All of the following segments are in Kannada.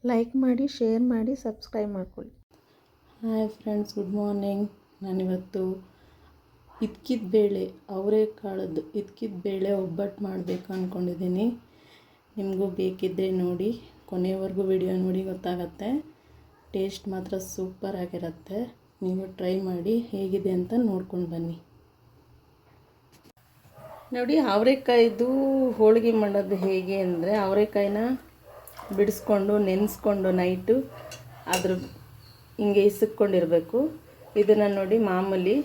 ಲೈಕ್ ಮಾಡಿ, ಶೇರ್ ಮಾಡಿ, ಸಬ್ಸ್ಕ್ರೈಬ್ ಮಾಡ್ಕೊಳ್ಳಿ. Hi friends, good morning. ನಾನಿವತ್ತು ಇದ್ಕಿದ ಬೇಳೆ, ಅವರೆಕಾಳದ್ದು ಇದ್ಕಿದ ಬೇಳೆ ಒಬ್ಬಟ್ಟು ಮಾಡಬೇಕು ಅಂದ್ಕೊಂಡಿದ್ದೀನಿ. ನಿಮಗೂ ಬೇಕಿದ್ದರೆ ನೋಡಿ, ಕೊನೆಯವರೆಗೂ ವಿಡಿಯೋ ನೋಡಿ, ಗೊತ್ತಾಗತ್ತೆ. ಟೇಸ್ಟ್ ಮಾತ್ರ ಸೂಪರ್ ಆಗಿರುತ್ತೆ. ನೀವು ಟ್ರೈ ಮಾಡಿ, ಹೇಗಿದೆ ಅಂತ ನೋಡ್ಕೊಂಡು ಬನ್ನಿ. ನೋಡಿ, ಅವರೆಕಾಯ್ದು ಹೋಳಿಗೆ ಮಾಡೋದು ಹೇಗೆ ಅಂದರೆ, ಅವರೆಕಾಯಿನ ಬಿಡಿಸ್ಕೊಂಡು ನೆನೆಸ್ಕೊಂಡು ನೈಟು ಅದ್ರ ಹಿಂಗೆ ಇಸಕ್ಕೊಂಡಿರಬೇಕು. ಇದನ್ನು ನೋಡಿ ಮಾಮೂಲಿ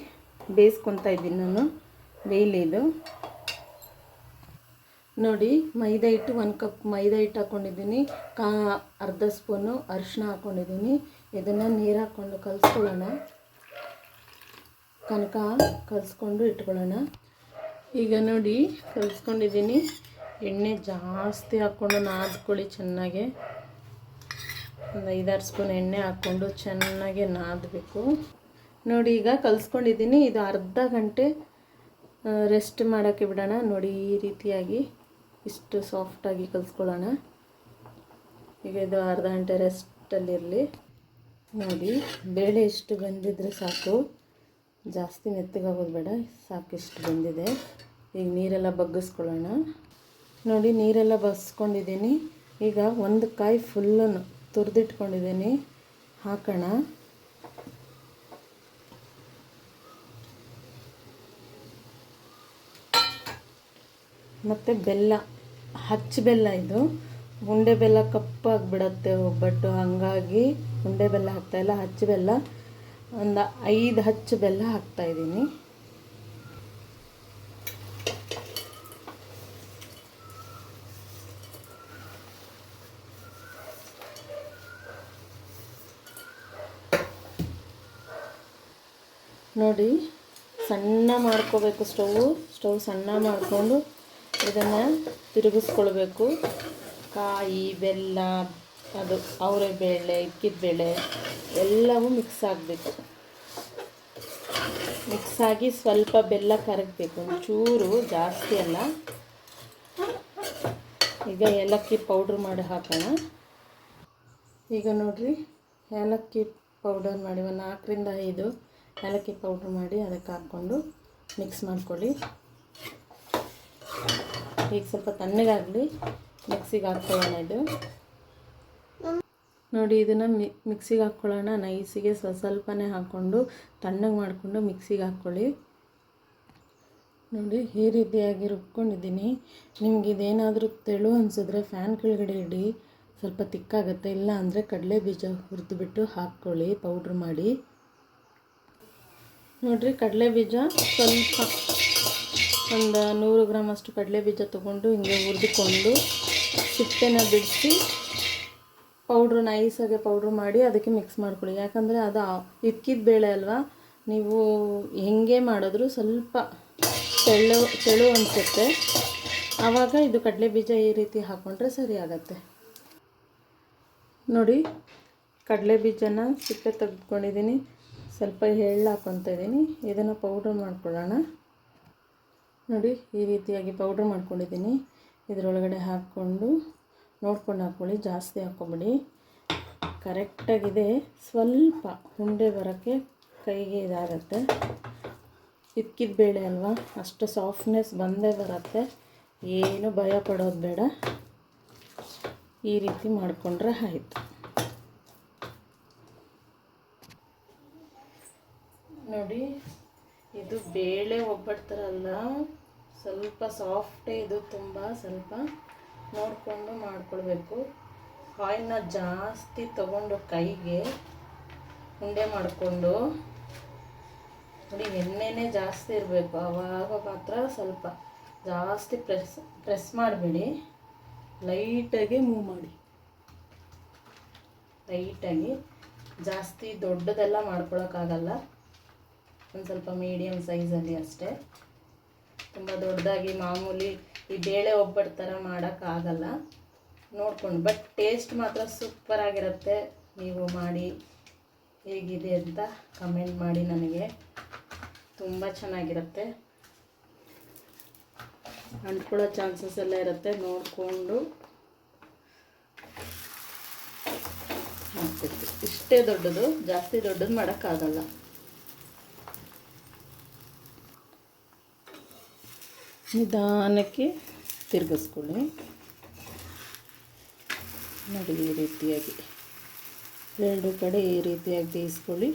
ಬೇಯಿಸ್ಕೊತಾ ಇದ್ದೀನಿ ನಾನು. ಬೇಯ್ಲಿದು ನೋಡಿ, ಮೈದಾ ಹಿಟ್ಟು 1 ಕಪ್ ಮೈದಾ ಹಿಟ್ಟು ಹಾಕ್ಕೊಂಡಿದ್ದೀನಿ. ಅರ್ಧ ಸ್ಪೂನು ಅರಿಶಿನ ಹಾಕ್ಕೊಂಡಿದ್ದೀನಿ. ಇದನ್ನು ನೀರು ಹಾಕ್ಕೊಂಡು ಕಲಿಸ್ಕೊಳ್ಳೋಣ. ಕನಕ ಕಲಿಸ್ಕೊಂಡು ಇಟ್ಕೊಳ್ಳೋಣ. ಈಗ ನೋಡಿ ಕಲಿಸ್ಕೊಂಡಿದ್ದೀನಿ. ಎಣ್ಣೆ ಜಾಸ್ತಿ ಹಾಕ್ಕೊಂಡು ನಾದ್ಕೊಳ್ಳಿ ಚೆನ್ನಾಗೆ. ಒಂದು 5-6 ಸ್ಪೂನ್ ಎಣ್ಣೆ ಹಾಕ್ಕೊಂಡು ಚೆನ್ನಾಗೆ ನಾದಬೇಕು. ನೋಡಿ, ಈಗ ಕಲಿಸ್ಕೊಂಡಿದ್ದೀನಿ. ಇದು ಅರ್ಧ ಗಂಟೆ ರೆಸ್ಟ್ ಮಾಡೋಕ್ಕೆ ಬಿಡೋಣ. ನೋಡಿ, ಈ ರೀತಿಯಾಗಿ ಇಷ್ಟು ಸಾಫ್ಟಾಗಿ ಕಲಿಸ್ಕೊಳ್ಳೋಣ. ಈಗ ಇದು ಅರ್ಧ ಗಂಟೆ ರೆಸ್ಟಲ್ಲಿರಲಿ. ನೋಡಿ, ಬೇಳೆ ಇಷ್ಟು ಬೆಂದಿದ್ರೆ ಸಾಕು, ಜಾಸ್ತಿ ಮೆತ್ತಗಾಗೋದು ಬೇಡ. ಸಾಕು, ಇಷ್ಟು ಬೆಂದಿದೆ. ಈಗ ನೀರೆಲ್ಲ ಬಗ್ಗಿಸ್ಕೊಳ್ಳೋಣ. ನೋಡಿ, ನೀರೆಲ್ಲ ಬಗ್ಸ್ಕೊಂಡಿದ್ದೀನಿ. ಈಗ ಒಂದು ಕಾಯಿ ಫುಲ್ಲನ್ನು ತುರಿದಿಟ್ಕೊಂಡಿದ್ದೀನಿ, ಹಾಕೋಣ. ಮತ್ತು ಬೆಲ್ಲ, ಹಚ್ಚ ಬೆಲ್ಲ. ಇದು ಉಂಡೆ ಬೆಲ್ಲ ಕಪ್ಪಾಗಿಬಿಡತ್ತೆ ಒಬ್ಬಟ್ಟು, ಹಾಗಾಗಿ ಉಂಡೆ ಬೆಲ್ಲ ಹಾಕ್ತಾಯಿಲ್ಲ, ಹಚ್ಚ ಬೆಲ್ಲ. ಒಂದು 5 ಹಚ್ಚ ಬೆಲ್ಲ ಹಾಕ್ತಾಯಿದ್ದೀನಿ. ನೋಡಿ, ಸಣ್ಣ ಮಾಡ್ಕೋಬೇಕು. ಸ್ಟವ್ ಸಣ್ಣ ಮಾಡಿಕೊಂಡು ಇದನ್ನು ತಿರುಗಿಸ್ಕೊಳ್ಬೇಕು. ಕಾಯಿ, ಬೆಲ್ಲ, ಅದು ಅವರೆಬೇಳೆ, ಇಕ್ಕಿದ ಬೇಳೆ ಎಲ್ಲವೂ ಮಿಕ್ಸ್ ಆಗಬೇಕು. ಮಿಕ್ಸ್ ಆಗಿ ಸ್ವಲ್ಪ ಬೆಲ್ಲ ಕರಗಬೇಕು, ಒಂಚೂರು, ಜಾಸ್ತಿ ಅಲ್ಲ. ಈಗ ಏಲಕ್ಕಿ ಪೌಡ್ರ್ ಮಾಡಿ ಹಾಕೋಣ. ಈಗ ನೋಡಿರಿ, ಏಲಕ್ಕಿ ಪೌಡರ್ ಮಾಡಿ ಒಂದು 4-5 ಏಲಕ್ಕಿ ಪೌಡ್ರ್ ಮಾಡಿ ಅದಕ್ಕೆ ಹಾಕ್ಕೊಂಡು ಮಿಕ್ಸ್ ಮಾಡ್ಕೊಳ್ಳಿ. ಈಗ ಸ್ವಲ್ಪ ತಣ್ಣಗಾಗಲಿ, ಮಿಕ್ಸಿಗೆ ಹಾಕ್ಕೊಳ್ಳೋಣ. ಇದು ನೋಡಿ, ಇದನ್ನು ಮಿಕ್ಸಿಗೆ ಹಾಕ್ಕೊಳ್ಳೋಣ. ನೈಸಿಗೆ ಸ್ವಲ್ಪನೇ ಹಾಕ್ಕೊಂಡು ತಣ್ಣಗೆ ಮಾಡಿಕೊಂಡು ಮಿಕ್ಸಿಗೆ ಹಾಕ್ಕೊಳ್ಳಿ. ನೋಡಿ, ಈ ರೀತಿಯಾಗಿ ರುಬ್ಕೊಂಡಿದ್ದೀನಿ. ನಿಮ್ಗೆ ಇದೇನಾದರೂ ತೆಳು ಅನಿಸಿದ್ರೆ ಫ್ಯಾನ್ ಕೆಳಗಡೆ ಇಡಿ, ಸ್ವಲ್ಪ ತಿಕ್ಕಾಗುತ್ತೆ. ಇಲ್ಲ ಅಂದರೆ ಕಡಲೆ ಬೀಜ ಹುರಿದುಬಿಟ್ಟು ಹಾಕ್ಕೊಳ್ಳಿ, ಪೌಡ್ರ್ ಮಾಡಿ. ನೋಡಿರಿ, ಕಡಲೆ ಬೀಜ ಸ್ವಲ್ಪ ಒಂದು 100 ಗ್ರಾಮ್ ಅಷ್ಟು ಕಡಲೆ ಬೀಜ ತೊಗೊಂಡು ಹಿಂಗೆ ಹುರಿದುಕೊಂಡು ಸಿಪ್ಪೆನ ಬಿಡಿಸಿ ಪೌಡ್ರು ನೈಸಾಗೆ ಪೌಡ್ರ್ ಮಾಡಿ ಅದಕ್ಕೆ ಮಿಕ್ಸ್ ಮಾಡ್ಕೊಳ್ಳಿ. ಯಾಕಂದರೆ ಅದು ಇಕ್ಕಿದ ಬೇಳೆ ಅಲ್ವಾ, ನೀವು ಹೆಂಗೆ ಮಾಡಿದ್ರೂ ಸ್ವಲ್ಪ ತೆಳು ಅನಿಸುತ್ತೆ. ಆವಾಗ ಇದು ಕಡಲೆ ಬೀಜ ಈ ರೀತಿ ಹಾಕ್ಕೊಂಡ್ರೆ ಸರಿ ಆಗುತ್ತೆ. ನೋಡಿ, ಕಡಲೆ ಬೀಜನ ಸಿಪ್ಪೆ ತೆಗೆದುಕೊಂಡಿದ್ದೀನಿ. ಸ್ವಲ್ಪ ಎಳ್ಳು ಹಾಕ್ಕೊತಾ ಇದ್ದೀನಿ. ಇದನ್ನು ಪೌಡ್ರ್ ಮಾಡ್ಕೊಳ್ಳೋಣ. ನೋಡಿ, ಈ ರೀತಿಯಾಗಿ ಪೌಡ್ರ್ ಮಾಡ್ಕೊಂಡಿದ್ದೀನಿ. ಇದರೊಳಗಡೆ ಹಾಕ್ಕೊಂಡು ನೋಡ್ಕೊಂಡು ಹಾಕ್ಕೊಳ್ಳಿ, ಜಾಸ್ತಿ ಹಾಕ್ಕೊಬಿಡಿ. ಕರೆಕ್ಟಾಗಿದೆ. ಸ್ವಲ್ಪ ಉಂಡೆ ಬರೋಕ್ಕೆ ಕೈಗೆ ಇದಾಗುತ್ತೆ. ಇಕ್ಕಿದ ಬೇಳೆ ಅಲ್ವಾ, ಅಷ್ಟು ಸಾಫ್ಟ್ನೆಸ್ ಬಂದೇ ಬರುತ್ತೆ. ಏನು ಭಯ ಪಡೋದು ಬೇಡ. ಈ ರೀತಿ ಮಾಡಿಕೊಂಡ್ರೆ ಆಯಿತು. ನೋಡಿ, ಇದು ಬೇಳೆ ಒಬ್ಬಟ್ಟು ಥರ ಅಲ್ಲ, ಸ್ವಲ್ಪ ಸಾಫ್ಟೇ ಇದು. ತುಂಬ ಸ್ವಲ್ಪ ನೋಡಿಕೊಂಡು ಮಾಡ್ಕೊಳ್ಬೇಕು. ಆಯಿಲ್ನ ಜಾಸ್ತಿ ತಗೊಂಡು ಕೈಗೆ ಉಂಡೆ ಮಾಡಿಕೊಂಡು ನೋಡಿ, ಎಣ್ಣೆನೇ ಜಾಸ್ತಿ ಇರಬೇಕು. ಆವಾಗ ಮಾತ್ರ ಸ್ವಲ್ಪ ಜಾಸ್ತಿ ಪ್ರೆಸ್ ಮಾಡಬೇಡಿ, ಲೈಟಾಗಿ ಮೂವ್ ಮಾಡಿ. ಲೈಟಾಗಿ, ಜಾಸ್ತಿ ದೊಡ್ಡದೆಲ್ಲ ಮಾಡ್ಕೊಳಕ್ಕಾಗಲ್ಲ. ಒಂದು ಸ್ವಲ್ಪ ಮೀಡಿಯಮ್ ಸೈಜಲ್ಲಿ ಅಷ್ಟೇ. ತುಂಬ ದೊಡ್ಡದಾಗಿ ಮಾಮೂಲಿ ಈ ಬೇಳೆ ಒಬ್ಬಟ್ಟು ಥರ ಮಾಡೋಕ್ಕಾಗಲ್ಲ. ನೋಡ್ಕೊಂಡು, ಬಟ್ ಟೇಸ್ಟ್ ಮಾತ್ರ ಸೂಪರಾಗಿರುತ್ತೆ. ನೀವು ಮಾಡಿ ಹೇಗಿದೆ ಅಂತ ಕಮೆಂಟ್ ಮಾಡಿ ನನಗೆ. ತುಂಬ ಚೆನ್ನಾಗಿರುತ್ತೆ. ಅಂಟ್ಕೊಳ್ಳೋ ಚಾನ್ಸಸ್ ಎಲ್ಲ ಇರುತ್ತೆ. ನೋಡಿಕೊಂಡು ಹಾಕ್ಬೇಕು. ಇಷ್ಟೇ ದೊಡ್ಡದು, ಜಾಸ್ತಿ ದೊಡ್ಡದು ಮಾಡೋಕ್ಕಾಗಲ್ಲ. ನಿಧಾನಕ್ಕೆ ತಿರುಗಿಸ್ಕೊಳ್ಳಿ. ನೋಡಿ ಈ ರೀತಿಯಾಗಿ 2 ಕಡೆ ಈ ರೀತಿಯಾಗಿ ಬೇಯಿಸ್ಕೊಳ್ಳಿ.